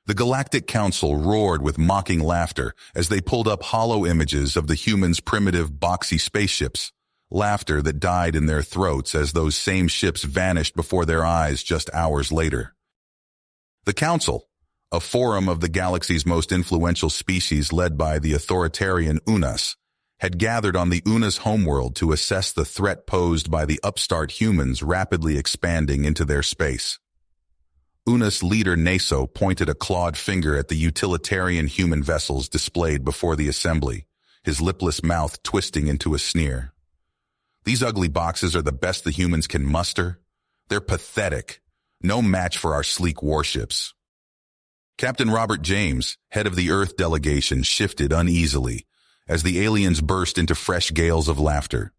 The Galactic Council roared with mocking laughter as they pulled up hollow images of the humans' primitive, boxy spaceships, laughter that died in their throats as those same ships vanished before their eyes just hours later. The Council, a forum of the galaxy's most influential species led by the authoritarian Unas, had gathered on the Unas homeworld to assess the threat posed by the upstart humans rapidly expanding into their space. Unas leader Naso pointed a clawed finger at the utilitarian human vessels displayed before the assembly, his lipless mouth twisting into a sneer. These ugly boxes are the best the humans can muster. They're pathetic, no match for our sleek warships. Captain Robert James, head of the Earth delegation, shifted uneasily as the aliens burst into fresh gales of laughter.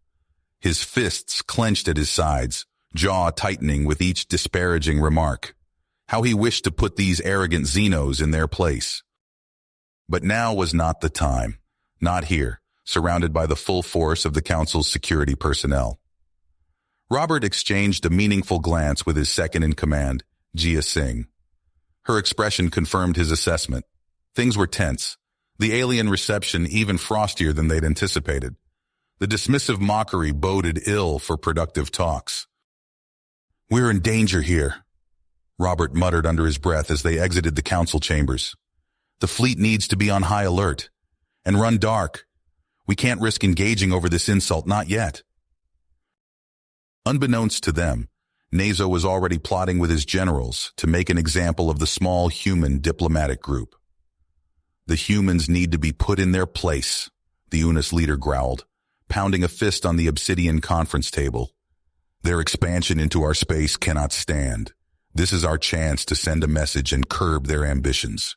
His fists clenched at his sides, jaw tightening with each disparaging remark. How he wished to put these arrogant Xenos in their place. But now was not the time, not here, surrounded by the full force of the Council's security personnel. Robert exchanged a meaningful glance with his second-in-command, Jia Singh. Her expression confirmed his assessment. Things were tense, the alien reception even frostier than they'd anticipated. The dismissive mockery boded ill for productive talks. "We're in danger here," Robert muttered under his breath as they exited the council chambers. "The fleet needs to be on high alert and run dark. We can't risk engaging over this insult, not yet." Unbeknownst to them, Naso was already plotting with his generals to make an example of the small human diplomatic group. "The humans need to be put in their place," the Unis leader growled, pounding a fist on the obsidian conference table. "Their expansion into our space cannot stand. This is our chance to send a message and curb their ambitions."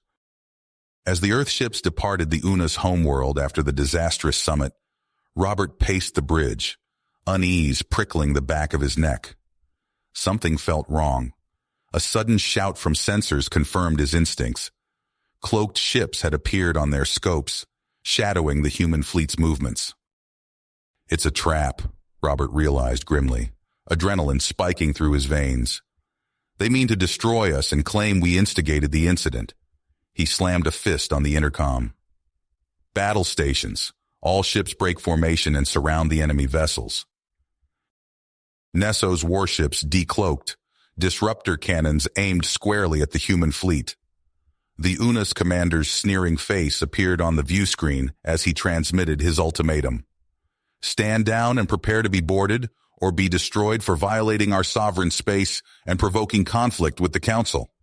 As the Earth ships departed the Unas homeworld after the disastrous summit, Robert paced the bridge, unease prickling the back of his neck. Something felt wrong. A sudden shout from sensors confirmed his instincts. Cloaked ships had appeared on their scopes, shadowing the human fleet's movements. "It's a trap," Robert realized grimly, adrenaline spiking through his veins. "They mean to destroy us and claim we instigated the incident." He slammed a fist on the intercom. "Battle stations. All ships break formation and surround the enemy vessels." Nesso's warships decloaked, disruptor cannons aimed squarely at the human fleet. The Unas commander's sneering face appeared on the view screen as he transmitted his ultimatum. "Stand down and prepare to be boarded, or be destroyed for violating our sovereign space and provoking conflict with the Council."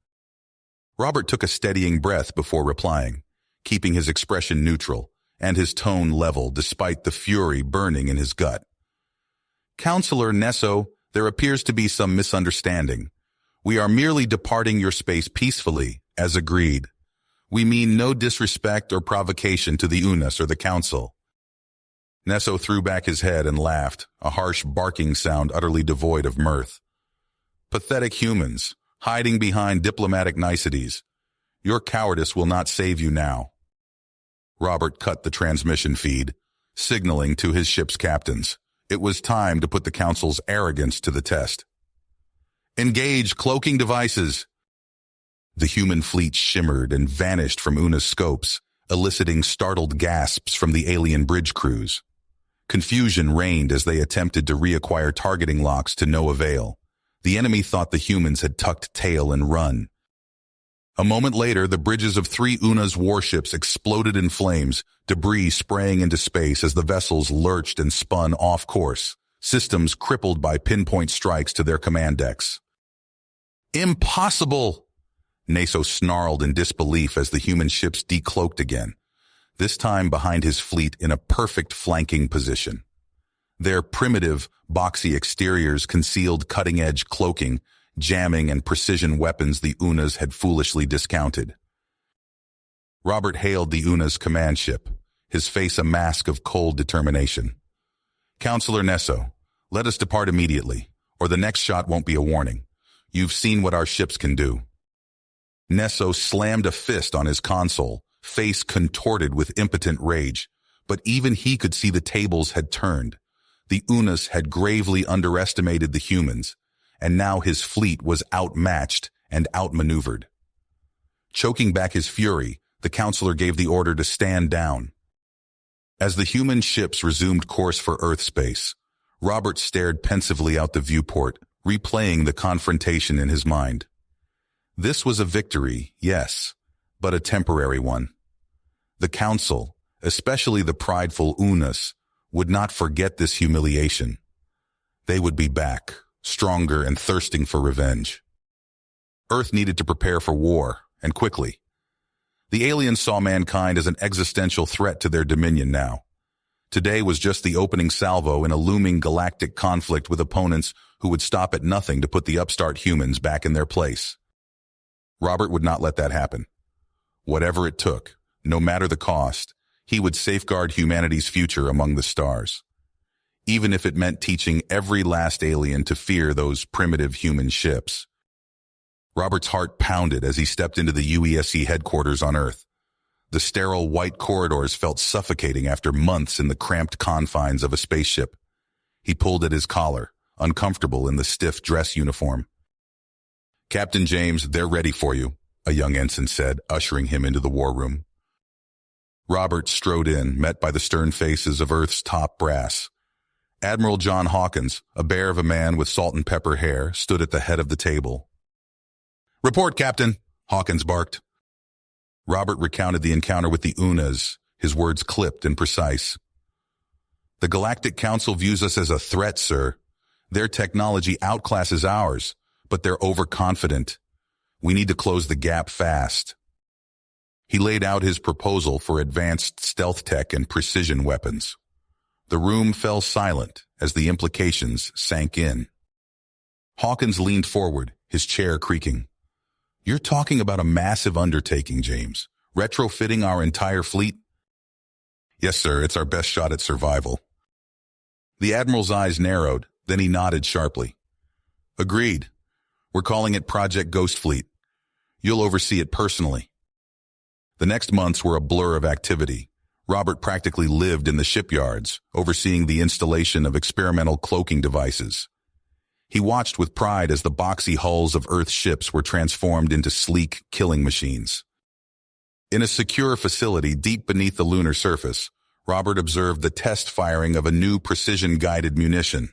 Robert took a steadying breath before replying, keeping his expression neutral and his tone level despite the fury burning in his gut. "Counselor Nesso, there appears to be some misunderstanding. We are merely departing your space peacefully, as agreed. We mean no disrespect or provocation to the Unas or the Council." Nesso threw back his head and laughed, a harsh barking sound utterly devoid of mirth. "Pathetic humans, hiding behind diplomatic niceties. Your cowardice will not save you now." Robert cut the transmission feed, signaling to his ship's captains. It was time to put the Council's arrogance to the test. "Engage cloaking devices." The human fleet shimmered and vanished from Una's scopes, eliciting startled gasps from the alien bridge crews. Confusion reigned as they attempted to reacquire targeting locks to no avail. The enemy thought the humans had tucked tail and run. A moment later, the bridges of 3 Unas warships exploded in flames, debris spraying into space as the vessels lurched and spun off course, systems crippled by pinpoint strikes to their command decks. "Impossible!" Naso snarled in disbelief as the human ships decloaked again, this time behind his fleet in a perfect flanking position. Their primitive, boxy exteriors concealed cutting-edge cloaking, jamming, and precision weapons the Unas had foolishly discounted. Robert hailed the Unas command ship, his face a mask of cold determination. "Counselor Nesso, let us depart immediately, or the next shot won't be a warning. You've seen what our ships can do." Nesso slammed a fist on his console, face contorted with impotent rage, but even he could see the tables had turned. The Unas had gravely underestimated the humans, and now his fleet was outmatched and outmaneuvered. Choking back his fury, the counselor gave the order to stand down. As the human ships resumed course for Earth space, Robert stared pensively out the viewport, replaying the confrontation in his mind. This was a victory, yes, but a temporary one. The Council, especially the prideful Unas, would not forget this humiliation. They would be back, stronger and thirsting for revenge. Earth needed to prepare for war, and quickly. The aliens saw mankind as an existential threat to their dominion now. Today was just the opening salvo in a looming galactic conflict with opponents who would stop at nothing to put the upstart humans back in their place. Robert would not let that happen. Whatever it took, no matter the cost, he would safeguard humanity's future among the stars. Even if it meant teaching every last alien to fear those primitive human ships. Robert's heart pounded as he stepped into the UESC headquarters on Earth. The sterile white corridors felt suffocating after months in the cramped confines of a spaceship. He pulled at his collar, uncomfortable in the stiff dress uniform. "Captain James, they're ready for you," a young ensign said, ushering him into the war room. Robert strode in, met by the stern faces of Earth's top brass. Admiral John Hawkins, a bear of a man with salt and pepper hair, stood at the head of the table. "Report, Captain," Hawkins barked. Robert recounted the encounter with the Unas, his words clipped and precise. "The Galactic Council views us as a threat, sir. Their technology outclasses ours, but they're overconfident. We need to close the gap fast." He laid out his proposal for advanced stealth tech and precision weapons. The room fell silent as the implications sank in. Hawkins leaned forward, his chair creaking. "You're talking about a massive undertaking, James. Retrofitting our entire fleet?" "Yes, sir. It's our best shot at survival." The Admiral's eyes narrowed, then he nodded sharply. "Agreed. We're calling it Project Ghost Fleet. You'll oversee it personally." The next months were a blur of activity. Robert practically lived in the shipyards, overseeing the installation of experimental cloaking devices. He watched with pride as the boxy hulls of Earth's ships were transformed into sleek killing machines. In a secure facility deep beneath the lunar surface, Robert observed the test firing of a new precision-guided munition.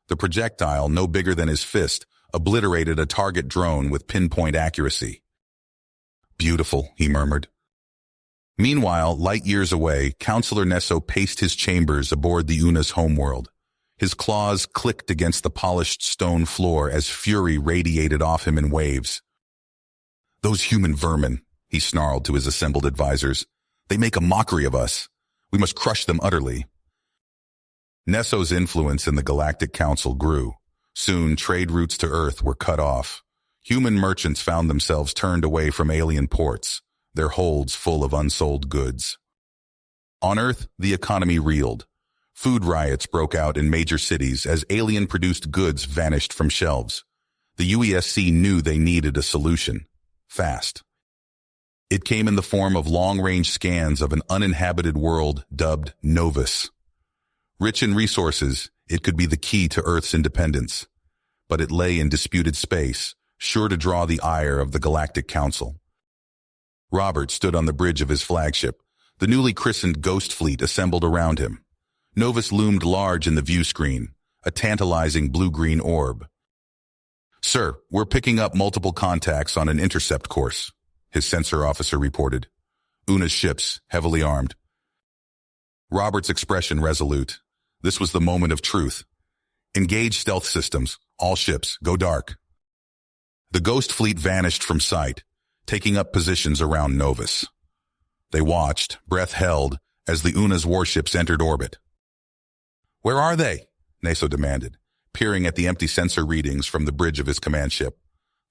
The projectile, no bigger than his fist, obliterated a target drone with pinpoint accuracy. "Beautiful," he murmured. Meanwhile, light years away, Counselor Nesso paced his chambers aboard the Una's homeworld. His claws clicked against the polished stone floor as fury radiated off him in waves. "Those human vermin," he snarled to his assembled advisors. "They make a mockery of us. We must crush them utterly." Nesso's influence in the Galactic Council grew. Soon, trade routes to Earth were cut off. Human merchants found themselves turned away from alien ports, their holds full of unsold goods. On Earth, the economy reeled. Food riots broke out in major cities as alien-produced goods vanished from shelves. The UESC knew they needed a solution. Fast. It came in the form of long-range scans of an uninhabited world dubbed Novus. Rich in resources, it could be the key to Earth's independence. But it lay in disputed space, sure to draw the ire of the Galactic Council. Robert stood on the bridge of his flagship, the newly christened Ghost Fleet assembled around him. Novus loomed large in the view screen, a tantalizing blue-green orb. "Sir, we're picking up multiple contacts on an intercept course," his sensor officer reported. "Una's ships, heavily armed." Robert's expression resolute. This was the moment of truth. "Engage stealth systems. All ships, go dark." The Ghost Fleet vanished from sight, taking up positions around Novus. They watched, breath held, as the Una's warships entered orbit. "Where are they?" Neso demanded, peering at the empty sensor readings from the bridge of his command ship.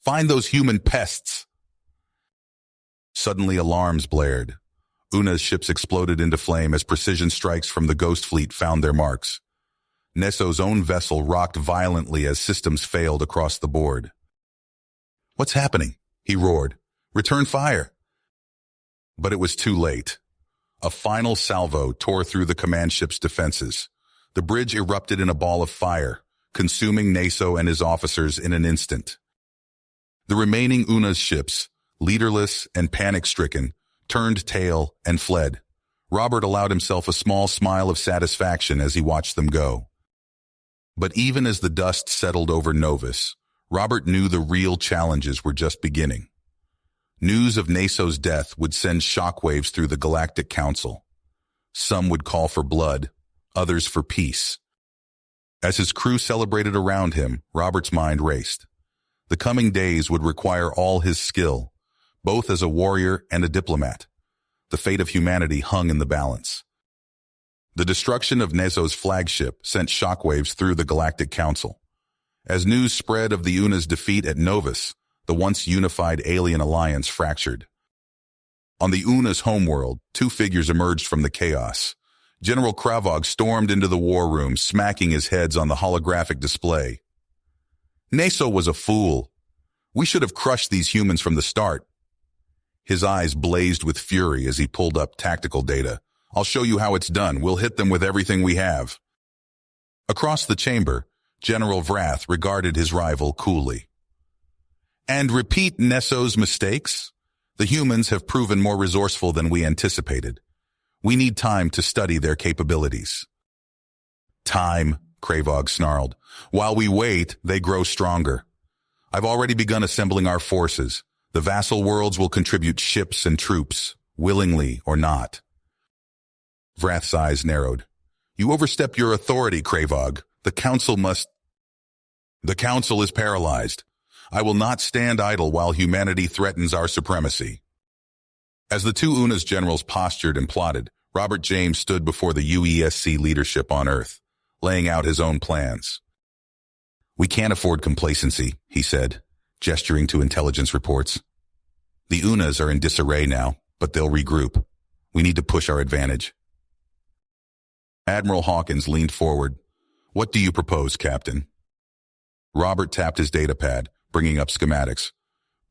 "Find those human pests!" Suddenly alarms blared. Una's ships exploded into flame as precision strikes from the Ghost Fleet found their marks. Neso's own vessel rocked violently as systems failed across the board. "What's happening?" he roared. "Return fire!" But it was too late. A final salvo tore through the command ship's defenses. The bridge erupted in a ball of fire, consuming Neso and his officers in an instant. The remaining Una's ships, leaderless and panic-stricken, turned tail and fled. Robert allowed himself a small smile of satisfaction as he watched them go. But even as the dust settled over Novus, Robert knew the real challenges were just beginning. News of Naso's death would send shockwaves through the Galactic Council. Some would call for blood, others for peace. As his crew celebrated around him, Robert's mind raced. The coming days would require all his skill, both as a warrior and a diplomat. The fate of humanity hung in the balance. The destruction of Naso's flagship sent shockwaves through the Galactic Council. As news spread of the Una's defeat at Novus, the once unified alien alliance fractured. On the Una's homeworld, two figures emerged from the chaos. General Kravog stormed into the war room, smacking his heads on the holographic display. Naso was a fool. We should have crushed these humans from the start. His eyes blazed with fury as he pulled up tactical data. I'll show you how it's done. We'll hit them with everything we have. Across the chamber, General Vrath regarded his rival coolly. And repeat Naso's mistakes? The humans have proven more resourceful than we anticipated. We need time to study their capabilities. Time, Kravog snarled. While we wait, they grow stronger. I've already begun assembling our forces. The vassal worlds will contribute ships and troops, willingly or not. Vrath's eyes narrowed. You overstep your authority, Kravog. The council is paralyzed. I will not stand idle while humanity threatens our supremacy. As the two UNA's generals postured and plotted, Robert James stood before the UESC leadership on Earth, laying out his own plans. We can't afford complacency, he said, gesturing to intelligence reports. The UNAs are in disarray now, but they'll regroup. We need to push our advantage. Admiral Hawkins leaned forward. What do you propose, Captain? Robert tapped his datapad, bringing up schematics.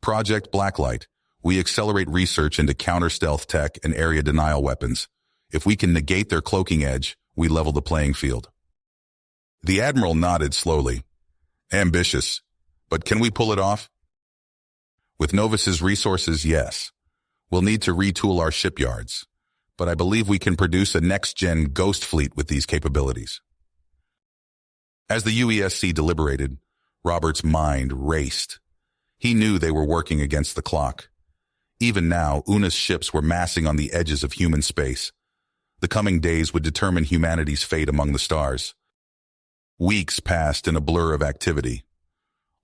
Project Blacklight. We accelerate research into counter-stealth tech and area denial weapons. If we can negate their cloaking edge, we level the playing field. The Admiral nodded slowly. Ambitious, but can we pull it off? With Novus's resources, yes. We'll need to retool our shipyards, but I believe we can produce a next-gen ghost fleet with these capabilities. As the UESC deliberated, Robert's mind raced. He knew they were working against the clock. Even now, UNA's ships were massing on the edges of human space. The coming days would determine humanity's fate among the stars. Weeks passed in a blur of activity.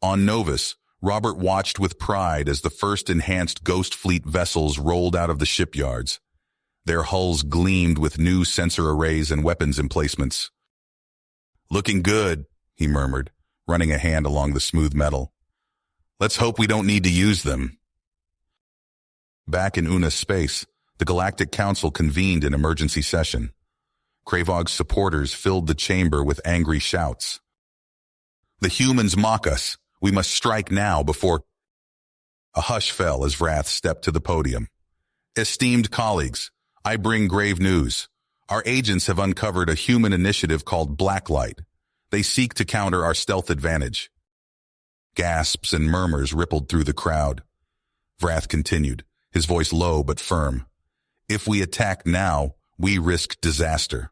On Novus, Robert watched with pride as the first enhanced Ghost Fleet vessels rolled out of the shipyards. Their hulls gleamed with new sensor arrays and weapons emplacements. Looking good, he murmured, running a hand along the smooth metal. Let's hope we don't need to use them. Back in UNA's space, the Galactic Council convened an emergency session. Kravog's supporters filled the chamber with angry shouts. The humans mock us. We must strike now before... A hush fell as Vrath stepped to the podium. Esteemed colleagues, I bring grave news. Our agents have uncovered a human initiative called Blacklight. They seek to counter our stealth advantage. Gasps and murmurs rippled through the crowd. Vrath continued, his voice low but firm. If we attack now, we risk disaster.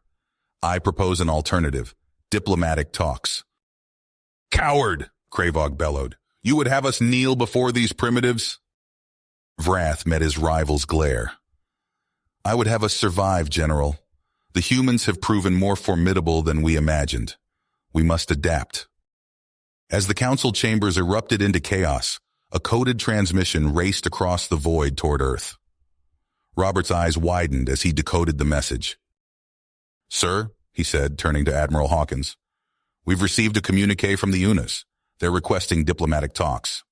I propose an alternative, diplomatic talks. Coward, Kravog bellowed. You would have us kneel before these primitives? Vrath met his rival's glare. I would have us survive, General. The humans have proven more formidable than we imagined. We must adapt. As the council chambers erupted into chaos, a coded transmission raced across the void toward Earth. Robert's eyes widened as he decoded the message. Sir, he said, turning to Admiral Hawkins, we've received a communique from the UNAs. They're requesting diplomatic talks.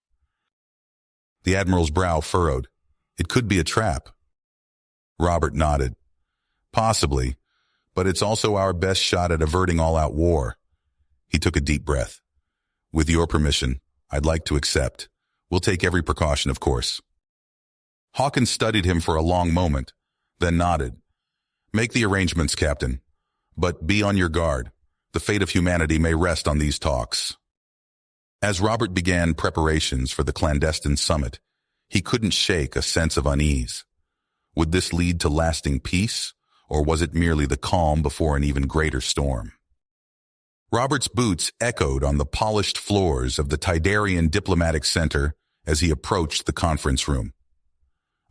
The Admiral's brow furrowed. It could be a trap. Robert nodded. Possibly, but it's also our best shot at averting all-out war. He took a deep breath. With your permission, I'd like to accept. We'll take every precaution, of course. Hawkins studied him for a long moment, then nodded. Make the arrangements, Captain. But be on your guard. The fate of humanity may rest on these talks. As Robert began preparations for the clandestine summit, He couldn't shake a sense of unease. Would this lead to lasting peace, or was it merely the calm before an even greater storm? Robert's boots echoed on the polished floors of the Tidarian Diplomatic Center as he approached the conference room.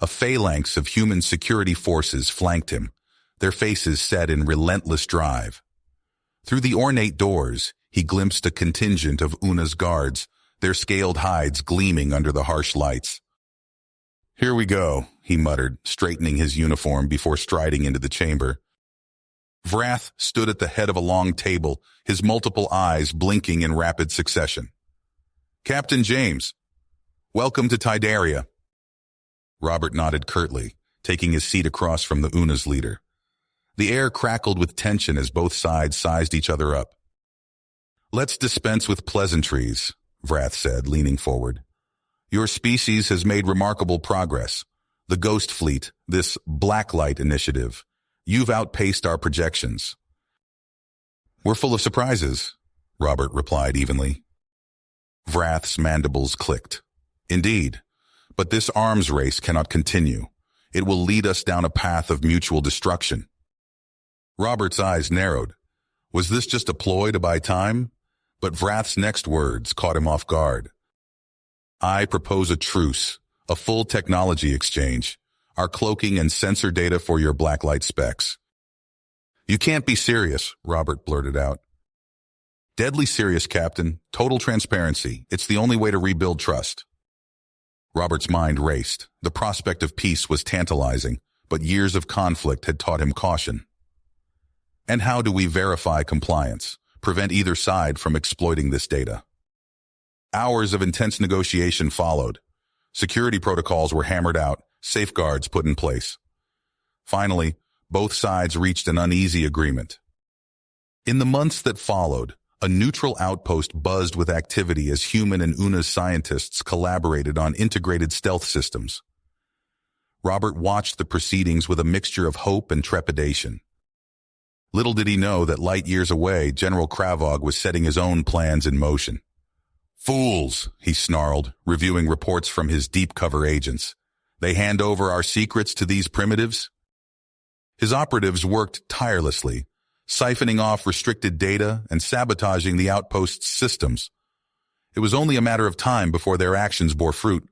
A phalanx of human security forces flanked him, their faces set in relentless drive. Through the ornate doors, he glimpsed a contingent of Una's guards, their scaled hides gleaming under the harsh lights. "Here we go," he muttered, straightening his uniform before striding into the chamber. Vrath stood at the head of a long table, his multiple eyes blinking in rapid succession. "Captain James, welcome to Tidaria." Robert nodded curtly, taking his seat across from the Una's leader. The air crackled with tension as both sides sized each other up. "Let's dispense with pleasantries," Vrath said, leaning forward. "Your species has made remarkable progress. The Ghost Fleet, this Blacklight initiative. You've outpaced our projections." "We're full of surprises," Robert replied evenly. Vrath's mandibles clicked. "Indeed, but this arms race cannot continue. It will lead us down a path of mutual destruction." Robert's eyes narrowed. Was this just a ploy to buy time? But Vrath's next words caught him off guard. "I propose a truce, a full technology exchange, our cloaking and sensor data for your blacklight specs." "You can't be serious," Robert blurted out. "Deadly serious, Captain. Total transparency. It's the only way to rebuild trust." Robert's mind raced. The prospect of peace was tantalizing, but years of conflict had taught him caution. "And how do we verify compliance, prevent either side from exploiting this data?" Hours of intense negotiation followed. Security protocols were hammered out, safeguards put in place. Finally, both sides reached an uneasy agreement. In the months that followed, a neutral outpost buzzed with activity as human and Una's scientists collaborated on integrated stealth systems. Robert watched the proceedings with a mixture of hope and trepidation. Little did he know that light years away, General Kravog was setting his own plans in motion. "Fools," he snarled, reviewing reports from his deep cover agents. "They hand over our secrets to these primitives?" His operatives worked tirelessly, siphoning off restricted data and sabotaging the outpost's systems. It was only a matter of time before their actions bore fruit.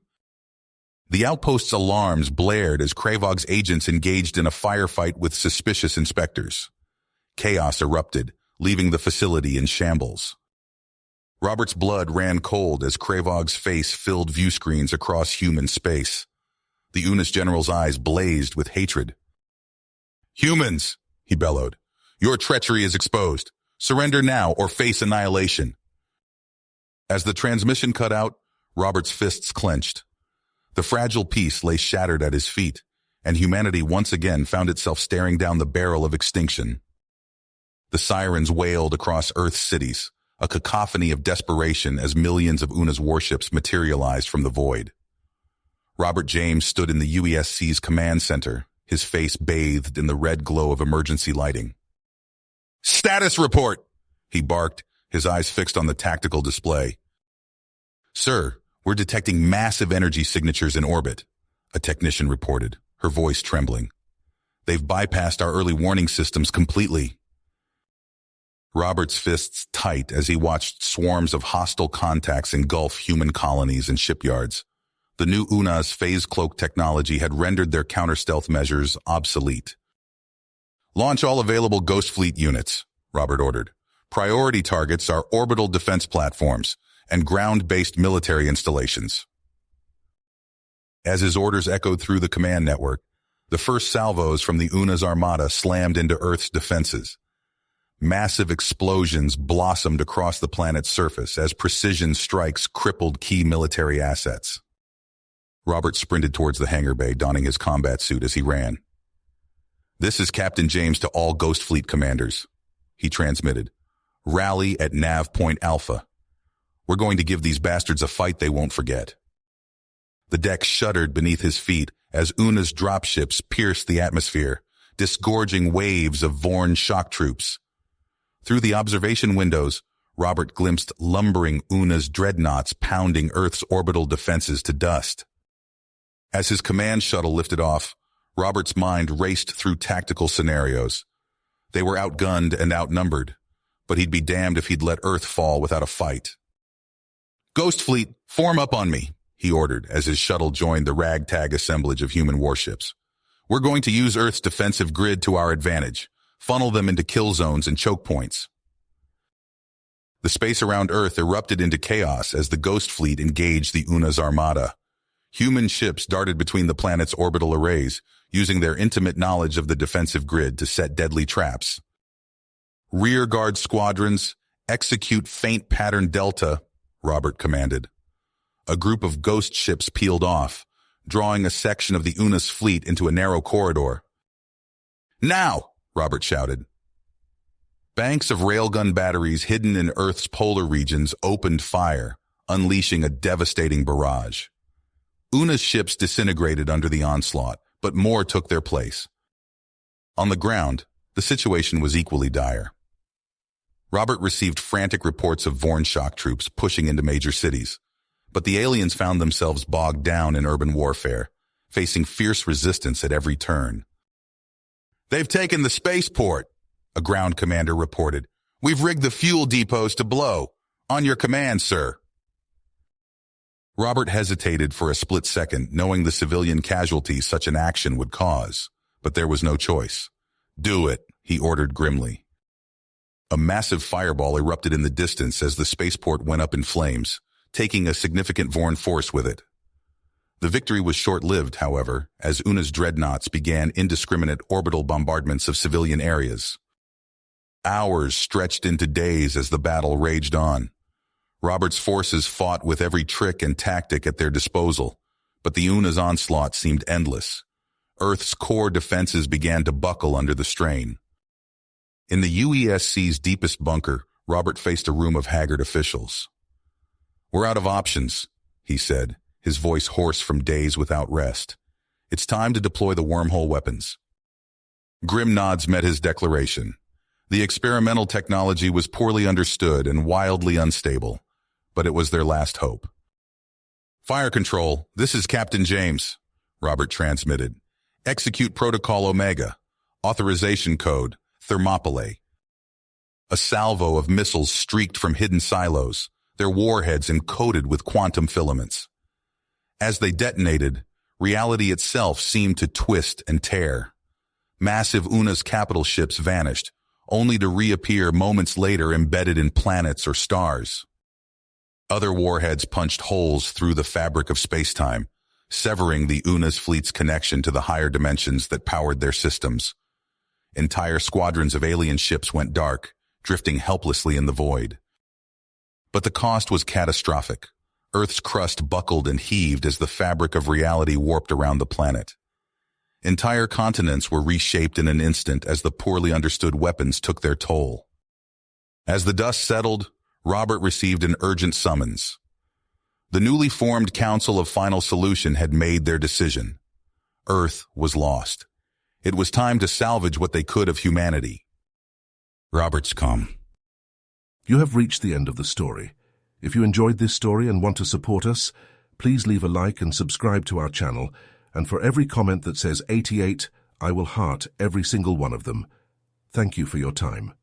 The outpost's alarms blared as Kravog's agents engaged in a firefight with suspicious inspectors. Chaos erupted, leaving the facility in shambles. Robert's blood ran cold as Kravog's face filled view screens across human space. The Unis general's eyes blazed with hatred. "Humans," he bellowed, "your treachery is exposed. Surrender now or face annihilation." As the transmission cut out, Robert's fists clenched. The fragile peace lay shattered at his feet, and humanity once again found itself staring down the barrel of extinction. The sirens wailed across Earth's cities, a cacophony of desperation as millions of Una's warships materialized from the void. Robert James stood in the UESC's command center, his face bathed in the red glow of emergency lighting. "Status report!" he barked, his eyes fixed on the tactical display. "Sir, we're detecting massive energy signatures in orbit," a technician reported, her voice trembling. "They've bypassed our early warning systems completely." Robert's fists tight as he watched swarms of hostile contacts engulf human colonies and shipyards. The new UNA's phase cloak technology had rendered their counter-stealth measures obsolete. "Launch all available Ghost Fleet units," Robert ordered. "Priority targets are orbital defense platforms and ground-based military installations." As his orders echoed through the command network, the first salvos from the UNA's armada slammed into Earth's defenses. Massive explosions blossomed across the planet's surface as precision strikes crippled key military assets. Robert sprinted towards the hangar bay, donning his combat suit as he ran. "This is Captain James to all Ghost Fleet commanders," he transmitted. "Rally at Nav Point Alpha. We're going to give these bastards a fight they won't forget." The deck shuddered beneath his feet as Una's dropships pierced the atmosphere, disgorging waves of Vorn shock troops. Through the observation windows, Robert glimpsed lumbering Una's dreadnoughts pounding Earth's orbital defenses to dust. As his command shuttle lifted off, Robert's mind raced through tactical scenarios. They were outgunned and outnumbered, but he'd be damned if he'd let Earth fall without a fight. "Ghost Fleet, form up on me," he ordered as his shuttle joined the ragtag assemblage of human warships. "We're going to use Earth's defensive grid to our advantage, funnel them into kill zones and choke points." The space around Earth erupted into chaos as the Ghost Fleet engaged the Una's armada. Human ships darted between the planet's orbital arrays, using their intimate knowledge of the defensive grid to set deadly traps. "Rear guard squadrons, execute faint pattern delta," Robert commanded. A group of ghost ships peeled off, drawing a section of the Una's fleet into a narrow corridor. "Now!" Robert shouted. Banks of railgun batteries hidden in Earth's polar regions opened fire, unleashing a devastating barrage. Una's ships disintegrated under the onslaught, but more took their place. On the ground, the situation was equally dire. Robert received frantic reports of Vorn shock troops pushing into major cities, but the aliens found themselves bogged down in urban warfare, facing fierce resistance at every turn. "They've taken the spaceport," a ground commander reported. "We've rigged the fuel depots to blow. On your command, sir." Robert hesitated for a split second, knowing the civilian casualties such an action would cause, but there was no choice. "Do it," he ordered grimly. A massive fireball erupted in the distance as the spaceport went up in flames, taking a significant Vorn force with it. The victory was short-lived, however, as Una's dreadnoughts began indiscriminate orbital bombardments of civilian areas. Hours stretched into days as the battle raged on. Robert's forces fought with every trick and tactic at their disposal, but the Una's onslaught seemed endless. Earth's core defenses began to buckle under the strain. In the UESC's deepest bunker, Robert faced a room of haggard officials. "We're out of options," he said, his voice hoarse from days without rest. "It's time to deploy the wormhole weapons." Grim nods met his declaration. The experimental technology was poorly understood and wildly unstable, but it was their last hope. "Fire control, this is Captain James," Robert transmitted. "Execute Protocol Omega. Authorization code, Thermopylae." A salvo of missiles streaked from hidden silos, their warheads encoded with quantum filaments. As they detonated, reality itself seemed to twist and tear. Massive Una's capital ships vanished, only to reappear moments later embedded in planets or stars. Other warheads punched holes through the fabric of spacetime, severing the Una's fleet's connection to the higher dimensions that powered their systems. Entire squadrons of alien ships went dark, drifting helplessly in the void. But the cost was catastrophic. Earth's crust buckled and heaved as the fabric of reality warped around the planet. Entire continents were reshaped in an instant as the poorly understood weapons took their toll. As the dust settled, Robert received an urgent summons. The newly formed Council of Final Solution had made their decision. Earth was lost. It was time to salvage what they could of humanity. Robert's calm. You have reached the end of the story. If you enjoyed this story and want to support us, please leave a like and subscribe to our channel. And for every comment that says 88, I will heart every single one of them. Thank you for your time.